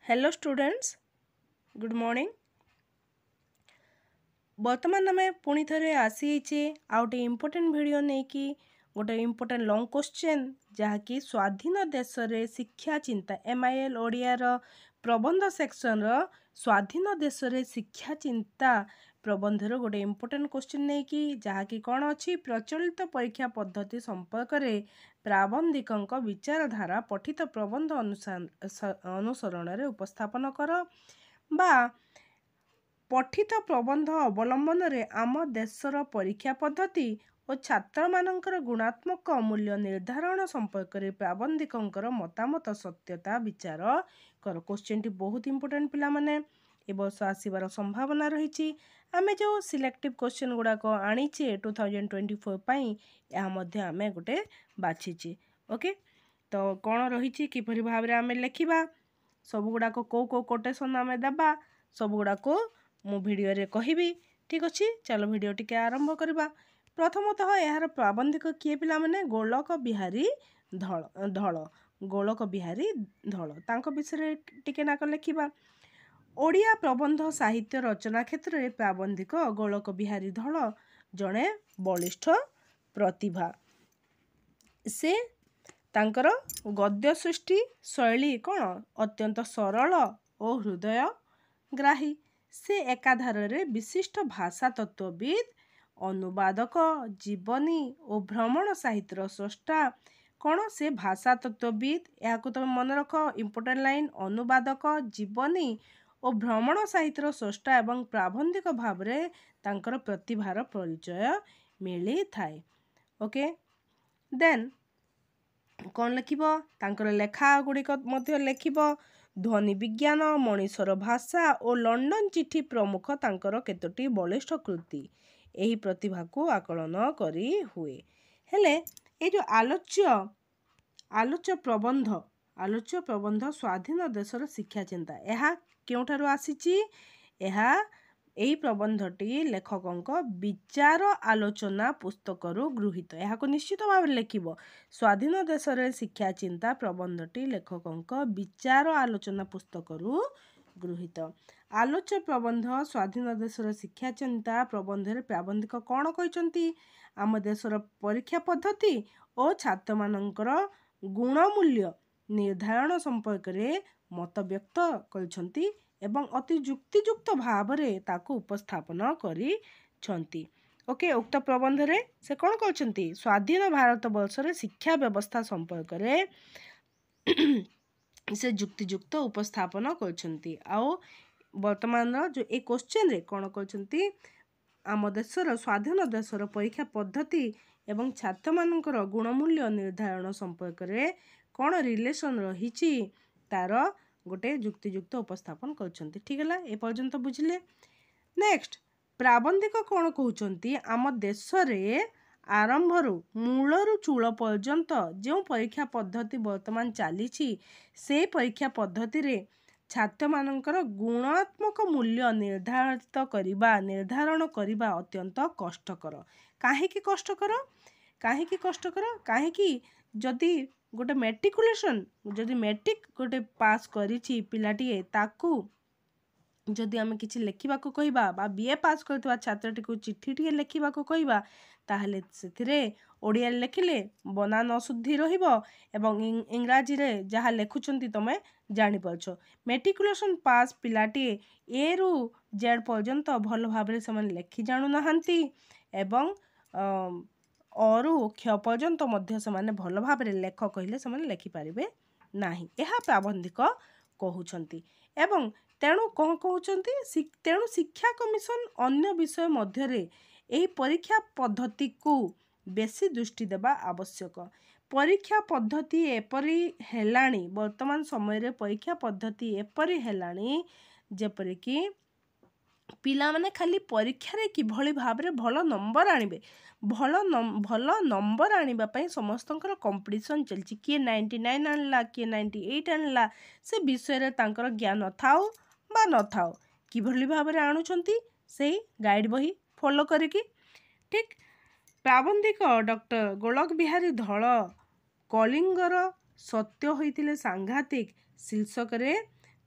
Hello students, good morning. बर्तमान आम पुणी थे आसीचे आउटे इम्पोर्टेंट वीडियो नहीं कि गोटे इम्पोर्टेंट लॉन्ग क्वेश्चन जहाँकि स्वाधीन देश रे शिक्षा चिंता MIL ओडियार प्रबंध सेक्शन स्वाधीन देश रे शिक्षा चिंता प्रबंधर गोटे इम्पोर्टेंट क्वेश्चन नहीं कि जहाँकि कौन अच्छी प्रचलित परीक्षा पद्धति संपर्क में प्राबंधिकों विचारधारा पठित प्रबंध अनुसरण रे उपस्थापन कर बा पठित प्रबंध अवलंबन रे आम देशर परीक्षा पद्धति और छात्र मानकर गुणात्मक मूल्य निर्धारण संपर्क में प्राबंधिकों मतामत सत्यता विचार कर। क्वेश्चन टी बहुत इंपोर्टेंट पिला माने ए वर्ष आसीबार संभावना रही। आमे जो सिलेक्टिव क्वेश्चन गुड़ाक आनीचे 2024 पाई या मध्य आमे गोटे बाछीचे। ओके, तो कौन रही किपरि भाव रे आमे लेखिबा सब गुड़ाक को कोटेशन आमे देबा सब गुड़ाक मु वीडियो रे कहिबी। ठीक अच्छे, चलो वीडियो टिके आरंभ करबा। प्रथमतः यार प्राबंधिक किए पिला माने गोलक बिहारी धल गोलक बिहारी धल तांको विषय टिके नाक लेखिबा। ओडिया प्रबंध साहित्य रचना क्षेत्र में प्राबंधिक गोलक बिहारी धल जड़े बलिष्ठ प्रतिभा। से तांकर गद्य सृष्टि शैली कौन अत्यंत सरल और हृदय ग्राही। से एकाधार रे विशिष्ट भाषा तत्वविद अनुवादक जीवनी और भ्रमण साहित्य स्रष्टा कौन से भाषा तत्वविद या तुम मन रख इम्पोर्टेंट लाइन अनुवादक जीवनी और भ्रमण साहित्य स्रष्टा एवं प्राबंधिक भाव रे तांकर प्रतिभार परिचय मिली थाए। ओके, देन कौन लिखिबो तांकर लेखा गुड़िक मध्य लिखिबो ध्वनि विज्ञान मनीषर भाषा और लंडन चिठी प्रमुख तांकर केतोटी बलिष्ठ कृति यही प्रतिभा को आकलन करी हुए। हेले ये जो आलोच्य प्रबंध स्वाधीन देशर शिक्षा चिंता यह केउठारु आसीची। यही प्रबंधटी लेखकों विचार आलोचना पुस्तकरू गृहीत। यह निश्चित भाव लिखिब स्वाधीन देशर शिक्षा चिंता प्रबंधटी लेखकों विचार आलोचना पुस्तकरू गृहीत। आलोच्य प्रबंध स्वाधीन देशर शिक्षा चिंता प्रबंध प्राबंधिक कौन कहते आम देशर परीक्षा पद्धति और छात्र मानकर गुणमूल्य निर्धारण संपर्क में मत व्यक्त करछंती एवं अति जुक्तियुक्त भाव रे ताको उपस्थापन करिछंती। ओके, उक्त प्रबंध रे से कौन कहते स्वाधीन भारत वर्ष रे शिक्षा व्यवस्था संपर्क रे से जुक्तियुक्त उपस्थापन करछंती। आउ वर्तमान जो ए क्वेश्चन रे कौन कहते आम देशर स्वाधीन देशर परीक्षा पद्धति एवं छात्र मानकर गुणमूल्य निर्धारण संपर्क रे कौन रिलेशन रही तार गोटे जुक्तियुक्त उपस्थापन करछंती। ठीक है, ए पर्यंत बुझिले। नेक्स्ट प्राबंधिक कौन कहते आम देश रे आरंभरू मूलरू चूल पर्यंत जो परीक्षा पद्धति वर्तमान चली से परीक्षा पद्धति रे छात्र मानकर गुणात्मक मूल्य निर्धारण करने अत्यंत कष्टकर। काहेकि कष्टकर काहेकि जदि गोटे मेट्रिकुलेशन जदि मेट्रिक गोटे पास करिछि पिलाटीए ताकू जदि आम किसी लेखा कहवा बा BA पास करथिबा छात्रटी को चिट्ठी टे लेखा कहवा ताहले से ओडिया लेखिले बनान अशुद्धि रहिबो एवं इंग्राजी रे जहाँ लेखुचंती तमे जानि परछो। मेट्रिकुलेशन पास पिलाटीए ए रु जेड पर्यंत भल भाव रे समान लेखि जानु नहांती एवं अरु क्ष पर्यंत मध्य समान भल भाव रे लेख कहिले समान लेखि पारिबे नाही। यह प्राबंधिक कहउछंती एवं तेणु कौन कहउछंती तेणु शिक्षा कमिशन अन्य विषय मध्य रे एही परीक्षा पद्धति को बेसी दृष्टि देबा आवश्यक। परीक्षा पद्धति एपरी हेलाणी वर्तमान समय रे परीक्षा पद्धति एपरी हेलाणी जेपरि कि पिला माने खाली परीक्षा रे किभली भाव रे भल नंबर आनिबे भल नंबर आनिबा पई समस्तंकर कंपटीशन चलची। किए 99 आनला किए 98 आनला से विषय रे तांकर ज्ञान थाओ बा न थाओ किभली भाव रे आणुचंती सेही गाइड बही फॉलो करिकी। ठीक, प्राबंधिक डॉक्टर गोलक बिहारी धल कलिंगर सत्य होइतिले सांघातिक शीर्षक रे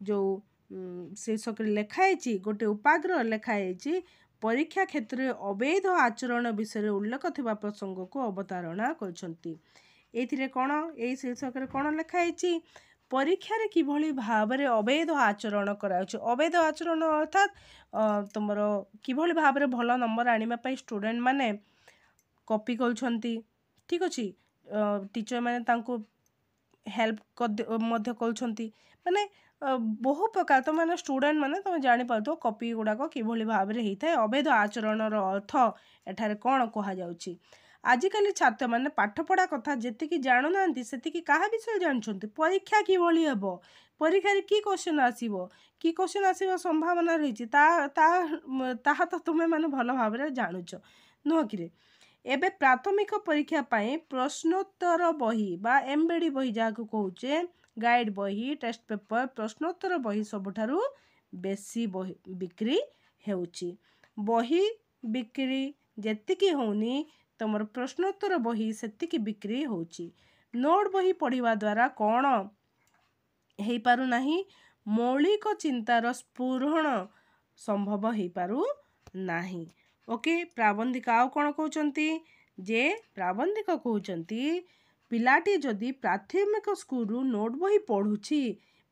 जो शीर्षक लेखाई गोटे उपाग्रह लेखाई परीक्षा क्षेत्र में अवैध आचरण विषय उल्लेख थिबा प्रसंग को अवतारणा करछंती। एथिरे कोन एई शीर्षक रे कोन लेखाई परीक्षा रे किभली भाबरे अवैध आचरण कराउछ। अवैध आचरण अर्थात तुमरो किभली भाबरे भल नंबर आनिबा पई स्टूडेंट माने कॉपी करछंती। ठीक अछि टीचर माने तांको हेल्प मध्य करछंती माने बहु प्रकार तो माने स्टूडेंट माने तुम जानि पारथो कॉपी गुडाक किभली भाबरे हेइथाय। अवैध आचरण रो अर्थ एठारे कोन कहा जाउची। आजिकाली छात्र माने पाठ पढ़ा कथा जेतिकी जानु नांती सेतिकी काहा विषय जानछंती। परीक्षा किभली हेबो, परीक्षा रे की क्वेश्चन आसीबो, की क्वेश्चन आसीबो संभावना रहिछि ताहा तो तुमे माने भल भाबरे जानुछ नुह कि रे। एबे प्राथमिक परीक्षा पाई प्रश्नोत्तर बही बा एमबीडी बही जाको कहूचे गाइड बही टेस्ट पेपर प्रश्नोत्तर बही सबुठारु बेसी बही बिक्री हेउची। बही बिक्री जेतिकी होनी तुमर प्रश्नोत्तर बही सेतिकी बिक्री होची। नोट बही पढ़िवा द्वारा कौन हेई पारु नाही, मौलिक चिंतार स्फुरण संभव हेई पारु नाही। ओके प्राबंधिक आउ कौन कहउचंती जे प्राबंधिक कहउचंती पिलाटी जदि प्राथमिक स्कूल नोट बही पढ़ुची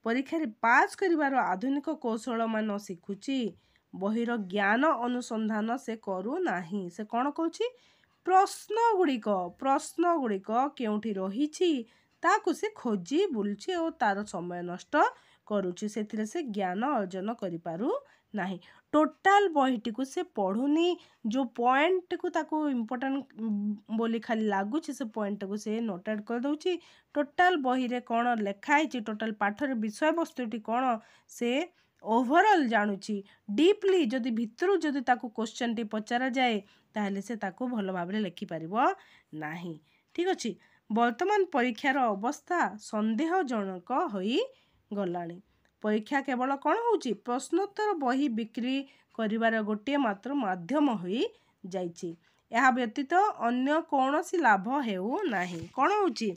परीक्षा रे पास करिवार आधुनिक कौशल मान शिखुची बहीर ज्ञान अनुसंधान से करू नाही। से कौन कहउची प्रश्न गुड़िक केउठी रहिछि ताकू से खोजी बुलछि और तार समय नष्ट करूछि सेथिरे से ज्ञान अर्जन करि पारु नाही। टोटाल बहीटी को से पढ़ुनी जो पॉइंट को ताको इम्पोर्टेंट बोली खाली लागुछि से पॉइंट को से नोटेड कर दउछि। टोटाल बही रे कोन लेखाई टोटाल पाठर विषय वस्तुटी कोन से ओवरऑल जानुछि। डीपली जदि भितरु जदि ताको क्वेश्चन टी पचारा जाए ताहले से ताको भल भाबरे लेखि पारिबो नाही। ठीक अछि वर्तमान परीक्षार अवस्था संदेहजनक होई गलानी। परीक्षा केवल कौन होउची प्रश्नोत्तर बही बिक्री करिवार गोटे मात्र माध्यम होई जाइछि। यह व्यतीत अन्य कौनसी लाभ हेउ नाही। कौन होउची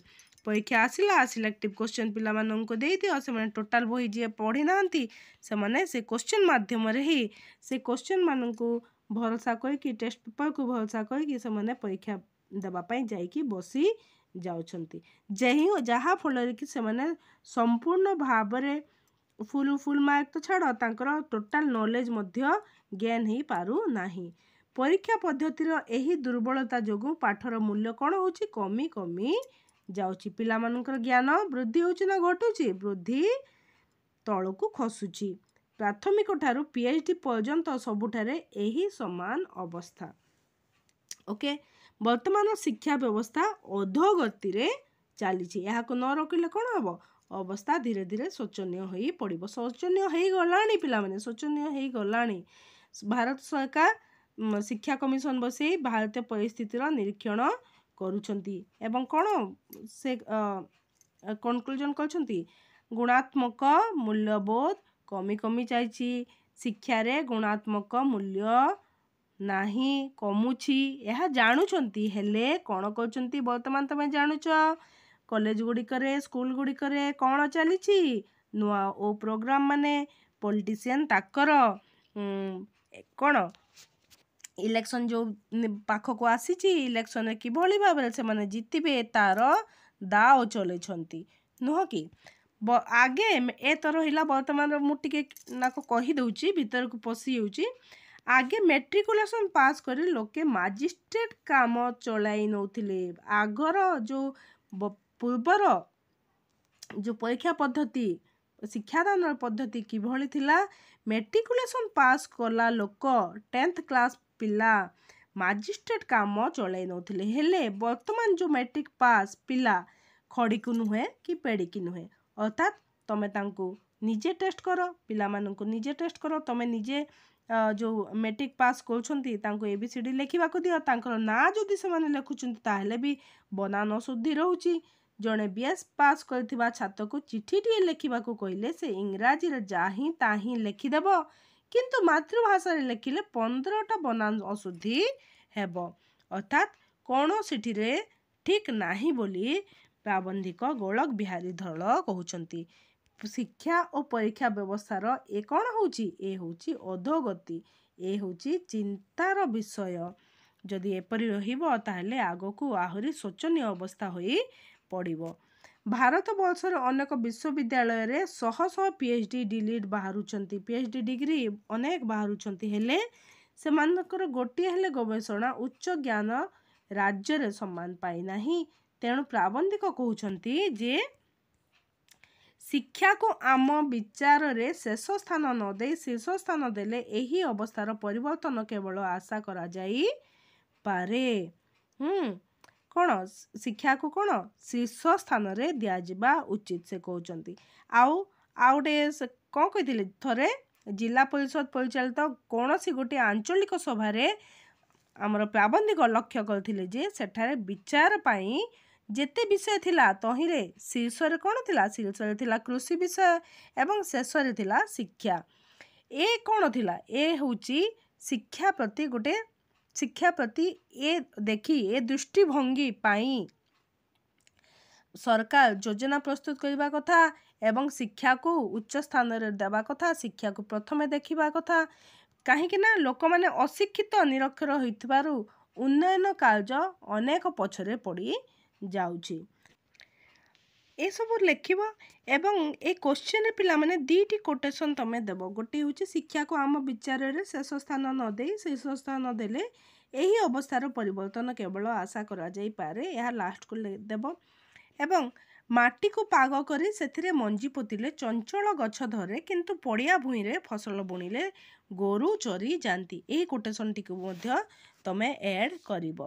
परीक्षा आसिला सिलेक्टिव क्वेश्चन पिला माननको देई दियो से माने टोटाल बही जे पढ़ी नांती से माने से क्वेश्चन माध्यम रे ही से क्वेश्चन माननको भरोसा करके टेस्ट पेपर को भरोसा करके से माने परीक्षा देबा पई जाईकी बसी जाउछंती जहा फल कि से माने संपूर्ण भाबरे फुल मार्क तो छाड़ तांकर टोटाल नॉलेज मध्य गेन ही पारु नाही। परीक्षा पद्धतिर एही दुर्बलता जोगु पाठर मूल्य कौन होउची कमी कमी जाउची। पिला मानकर ज्ञान वृद्धि होउची ना घटुची वृद्धि तळकु खसुची। प्राथमिक ठारू पीएचडी पर्यंत सबुठारे एही समान अवस्था। ओके वर्तमान शिक्षा व्यवस्था अधोगति रे चली यहाँ न रखिले कौन हम अवस्था धीरे धीरे शोचनीय हो पड़ो। शोचनीय हो गलानी पिला माने शोचनीय हो गलानी। भारत सरकार शिक्षा कमिशन बसई भारतीय परिस्थितिर निरीक्षण करुछंती एवं कौन से कनक्लूजन करछंती गुणात्मक मूल्यबोध कमी कमी जाइछि। शिक्षा रे गुणात्मक मूल्य नाही कमुछि यह जानुछंती हेले कौन करछंती वर्तमान तमे जानुछ कॉलेज गुड़िकरे स्कूल गुड़िकरे कौन चलीछि नुआ ओ प्रोग्राम माने पॉलिटिशियन ताकर कौन इलेक्शन जो पाख को आसीछि इलेक्शन रे किभली भाबरे से माने जितिबे तार दाव चलेछंती नुह कि आगे ए तो रहिला वर्तमान मु टिके नाको कहि दउची भीतर को पसी होउची। आगे मेट्रिकुलेशन पास करी लोके मजिस्ट्रेट काम चलाई नौथिले। आगर जो पूर्वर जो परीक्षा पद्धति शिक्षादान पद्धति किभली थिला मेट्रिकुलेशन पास कला लोक 10th क्लास पिला मजिस्ट्रेट काम चलाई नौथिले। हेले वर्तमान जो मैट्रिक पास पिला खड़ी को नुहे कि पेड़ी की नुहे अर्थात तमे तांको निजे टेस्ट करो पिला माननको निजे टेस्ट करो तमे निजे जो मैट्रिक पास करछंती तांको एबीसीडी लेखिबा को दियो तांकर ना जदि से माने लेखुछंती ताहले भी बनान शुद्धि रहउची। जणे बीएस पास करथिबा छात्र को चिठी टी लेखिबा को कहिले से इंग्राजी रे जाही ताही लेखि देबो किंतु मातृभाषा रे लेखिले 15टा बनान अशुद्धि हेबो अर्थात कोन सिठी रे ठीक नाही बोली प्राबंधिक गोलक बिहारी धल कहउछंती। ଶିକ୍ଷା ଓ ପରୀକ୍ଷା ବ୍ୟବସ୍ଥାର ଏ କ'ଣ ହେଉଛି, ଏ ହେଉଛି ଅଧୋଗତି, ଏ ହେଉଛି ଚିନ୍ତାର ବିଷୟ। ଯଦି ଏପରି ରହିବ ତାହେଲେ ଆଗକୁ ଆହୁରି ଶୋଚନୀୟ ଅବସ୍ଥା ହୋଇ ପଡ଼ିବ। ଭାରତ ବର୍ଷର ଅନେକ ବିଶ୍ୱବିଦ୍ୟାଳୟରେ ଶହ ଶହ PhD ଡିଲିଟ୍ ବାହାରୁଛନ୍ତି, PhD ଡିଗ୍ରୀ ଅନେକ ବାହାରୁଛନ୍ତି, ହେଲେ ସେମାନଙ୍କର ଗୋଟିଏ ହେଲେ ଗବେଷଣା ଉଚ୍ଚ ଜ୍ଞାନ ରାଜ୍ୟରେ ସମ୍ମାନ ପାଇନାହିଁ। ତେଣୁ ପ୍ରାବନ୍ଧିକ କହୁଛନ୍ତି ଯେ ଶିକ୍ଷାକୁ ଆମ ବିଚାରରେ ଶେଷ ସ୍ଥାନ ନ ଦେଇ ଶୀର୍ଷ ସ୍ଥାନ ଦେଲେ ଏହି ଅବସ୍ଥାର ପରିବର୍ତ୍ତନ କେବଳ ଆଶା କରାଯାଇପାରେ। କ'ଣ ଶିକ୍ଷାକୁ କ'ଣ ଶୀର୍ଷ ସ୍ଥାନରେ ଦିଆଯିବା ଉଚିତ ସେ କହୁଛନ୍ତି। ଆଉ ଗୋଟେ କ'ଣ କହିଥିଲେ, ଥରେ ଜିଲ୍ଲା ପରିଷଦ ପରିଚାଳିତ କୌଣସି ଗୋଟିଏ ଆଞ୍ଚଳିକ ସଭାରେ ଆମର ପ୍ରାବନ୍ଧିକ ଲକ୍ଷ୍ୟ କରିଥିଲେ ଯେ ସେଠାରେ ବିଚାର ପାଇଁ ଯେତେ ବିଷୟ ଥିଲା ତହିଁରେ ଶୀର୍ଷରେ କ'ଣ ଥିଲା, ଶୀର୍ଷରେ ଥିଲା କୃଷି ବିଷୟ ଏବଂ ଶେଷରେ ଥିଲା ଶିକ୍ଷା। ଏ କ'ଣ ଥିଲା, ଏ ହେଉଛି ଶିକ୍ଷା ପ୍ରତି ଏ ଦୃଷ୍ଟିଭଙ୍ଗୀ ପାଇଁ ସରକାର ଯୋଜନା ପ୍ରସ୍ତୁତ କରିବା କଥା ଏବଂ ଶିକ୍ଷାକୁ ଉଚ୍ଚ ସ୍ଥାନରେ ଦେବା କଥା, ଶିକ୍ଷାକୁ ପ୍ରଥମେ ଦେଖିବା କଥା। କାହିଁକି ନା ଲୋକମାନେ ଅଶିକ୍ଷିତ ନିରକ୍ଷର ହୋଇଥିବାରୁ ଉନ୍ନୟନ କାର୍ଯ୍ୟ ଅନେକ ପଛରେ ପଡ଼ି ଯାଉଛି। ଏସବୁ ଲେଖିବ ଏବଂ ଏ କ୍ୱେଶ୍ଚିନ୍ରେ ପିଲାମାନେ 2ଟି କୋଟେସନ୍ ତମେ ଦେବ। ଗୋଟିଏ ହେଉଛି ଶିକ୍ଷାକୁ ଆମ ବିଚାରରେ ଶେଷ ସ୍ଥାନ ନ ଦେଇ ଶୀର୍ଷ ସ୍ଥାନ ଦେଲେ ଏହି ଅବସ୍ଥାର ପରିବର୍ତ୍ତନ କେବଳ ଆଶା କରାଯାଇପାରେ, ଏହା ଲାଷ୍ଟକୁ ଦେବ। ଏବଂ ମାଟିକୁ ପାଗ କରି ସେଥିରେ ମଞ୍ଜି ପୋତିଲେ ଚଞ୍ଚଳ ଗଛ ଧରେ, କିନ୍ତୁ ପଡ଼ିଆ ଭୂଇଁରେ ଫସଲ ବୁଣିଲେ ଗୋରୁ ଚରି ଯାଆନ୍ତି। ଏହି କୋଟେସନ୍ଟିକୁ ମଧ୍ୟ ତମେ ଆଡ଼୍ କରିବ।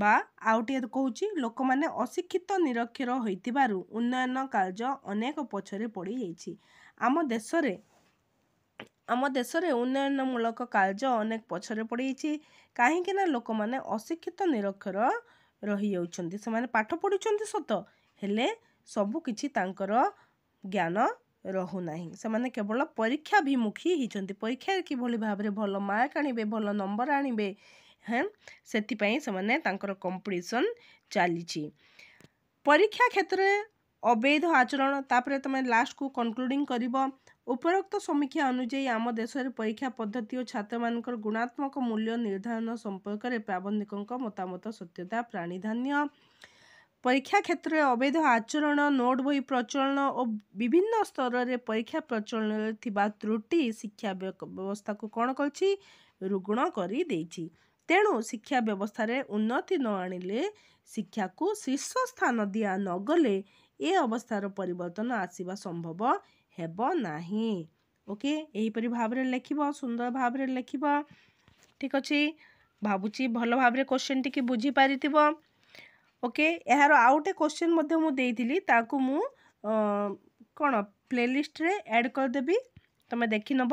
ବା ଆଉଟିଏ କହୁଛି, ଲୋକମାନେ ଅଶିକ୍ଷିତ ନିରକ୍ଷର ହୋଇଥିବାରୁ ଉନ୍ନୟନ କାର୍ଯ୍ୟ ଅନେକ ପଛରେ ପଡ଼ିଯାଇଛି। ଆମ ଦେଶରେ ଉନ୍ନୟନମୂଳକ କାର୍ଯ୍ୟ ଅନେକ ପଛରେ ପଡ଼ିଯାଇଛି। କାହିଁକି ନା ଲୋକମାନେ ଅଶିକ୍ଷିତ ନିରକ୍ଷର ରହିଯାଉଛନ୍ତି। ସେମାନେ ପାଠ ପଢ଼ୁଛନ୍ତି ସତ, ହେଲେ ସବୁକିଛି ତାଙ୍କର ଜ୍ଞାନ ରହୁନାହିଁ। ସେମାନେ କେବଳ ପରୀକ୍ଷାଭିମୁଖୀ ହେଇଛନ୍ତି, ପରୀକ୍ଷାରେ କିଭଳି ଭାବରେ ଭଲ ମାର୍କ ଆଣିବେ, ଭଲ ନମ୍ବର ଆଣିବେ, ସେଥିପାଇଁ ସେମାନେ ତାଙ୍କର କମ୍ପିଟିସନ୍ ଚାଲିଛି। ପରୀକ୍ଷା କ୍ଷେତ୍ରରେ ଅବୈଧ ଆଚରଣ, ତାପରେ ତମେ ଲାଷ୍ଟକୁ କନକ୍ଲୁଡ଼ିଂ କରିବ। ଉପରୋକ୍ତ ସମୀକ୍ଷା ଅନୁଯାୟୀ ଆମ ଦେଶରେ ପରୀକ୍ଷା ପଦ୍ଧତି ଓ ଛାତ୍ରମାନଙ୍କର ଗୁଣାତ୍ମକ ମୂଲ୍ୟ ନିର୍ଦ୍ଧାରଣ ସମ୍ପର୍କରେ ପ୍ରାବନ୍ଧିକଙ୍କ ମତାମତ ସତ୍ୟତା ପ୍ରାଣିଧାନ୍ୟ। ପରୀକ୍ଷା କ୍ଷେତ୍ରରେ ଅବୈଧ ଆଚରଣ, ନୋଟ୍ ବହି ପ୍ରଚଳନ ଓ ବିଭିନ୍ନ ସ୍ତରରେ ପରୀକ୍ଷା ପ୍ରଚଳନରେ ଥିବା ତ୍ରୁଟି ଶିକ୍ଷା ବ୍ୟବସ୍ଥାକୁ କ'ଣ କରିଛି, ରୁଗ୍ଣ କରିଦେଇଛି। ତେଣୁ ଶିକ୍ଷା ବ୍ୟବସ୍ଥାରେ ଉନ୍ନତି ନ ଆଣିଲେ, ଶିକ୍ଷାକୁ ଶୀର୍ଷ ସ୍ଥାନ ଦିଆ ନଗଲେ ଏ ଅବସ୍ଥାର ପରିବର୍ତ୍ତନ ଆସିବା ସମ୍ଭବ ହେବ ନାହିଁ। ଓକେ, ଏହିପରି ଭାବରେ ଲେଖିବ, ସୁନ୍ଦର ଭାବରେ ଲେଖିବ। ଠିକ୍ ଅଛି, ଭାବୁଛି ଭଲ ଭାବରେ କ୍ୱେଶ୍ଚିନ୍ଟିକି ବୁଝିପାରିଥିବ। ଓକେ, ଏହାର ଆଉ ଗୋଟେ କ୍ୱେଶ୍ଚିନ୍ ମଧ୍ୟ ମୁଁ ଦେଇଥିଲି, ତାକୁ ମୁଁ କ'ଣ ପ୍ଲେଲିଷ୍ଟରେ ଆଡ଼୍ କରିଦେବି, ତମେ ଦେଖିନେବ।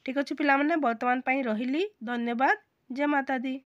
ଠିକ୍ ଅଛି ପିଲାମାନେ, ବର୍ତ୍ତମାନ ପାଇଁ ରହିଲି। ଧନ୍ୟବାଦ। ଜୟ ମାତା ଦି।